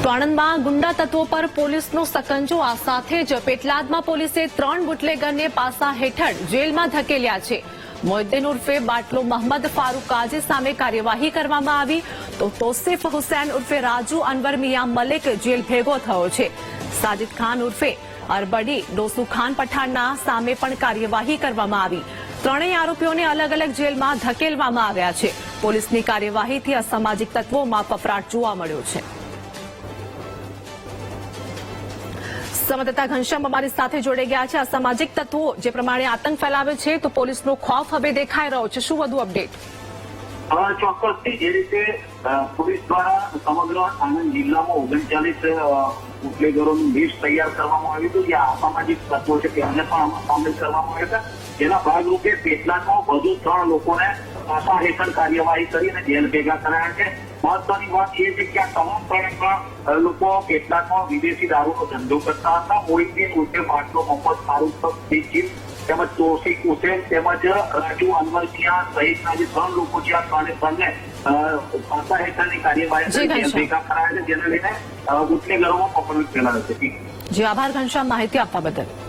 તો આણંદમાં ગુંડા તત્વો પર પોલીસનો સકંજો. આ સાથે જ પેટલાદમાં પોલીસે 3 બુટલેગરને પાસા હેઠળ જેલમાં ધકેલ્યા છે. મોહિદ્દીન ઉર્ફે બાટલો મહંમદ ફારૂક કાજી સામે કાર્યવાહી કરવામાં આવી, તો તોસીફ હુસૈન ઉર્ફે રાજુ અનવર મિયા મલિક જેલ ભેગો થયો છે. સાજિદ ખાન ઉર્ફે અરબડી ડોસુ ખાન પઠાણના સામે પણ કાર્યવાહી કરવામાં આવી. ત્રણેય આરોપીઓને અલગ અલગ જેલમાં ધકેલવામાં આવ્યા છે. પોલીસની કાર્યવાહીથી અસામાજિક તત્વોમાં ફફડાટ જોવા મળ્યો છે. સંવાદદાતા ઘનશ્યામ અમારી સાથે જોડાઈ ગયા છે. અસામાજિક તત્વો જે પ્રમાણે આતંક ફેલાવે છે, તો પોલીસનો ખોફ હવે દેખાઈ રહ્યો છે. શું વધુ અપડેટ? ચોક્કસથી જે રીતે પોલીસ દ્વારા સમગ્ર આણંદ જિલ્લામાં 39 બુટલેગરોનું લિસ્ટ તૈયાર કરવામાં આવ્યું હતું, જે અસામાજિક તત્વો છે તેમને પણ આમાં સામેલ કરવામાં આવ્યા હતા. જેના ભાગરૂપે પેટલાદમાં વધુ 3 લોકોને પાસા હેઠળ કાર્યવાહી કરીને જેલ ભેગા કરાયા છે. મહત્વની વાત એ છે કે આ તમામ 3 લોકો પેટલાદમાં વિદેશી દારૂનો ધંધો કરતા હતા. મોહિદ્દીન ઉર્ફે બાટલો મહંમદ ફારૂક તેમજ તોસીફ હુસૈન તેમજ રાજુ અનવર મિયા સહિતના જે 3 લોકો છે, આ 3ને પાસા હેઠળની કાર્યવાહી ભેગા કરાયા છે, જેને લઈને બુટલેગરોમાં પકડ ફેલાયો છે. જી આભાર ઘનશ્યામ માહિતી આપવા બદલ.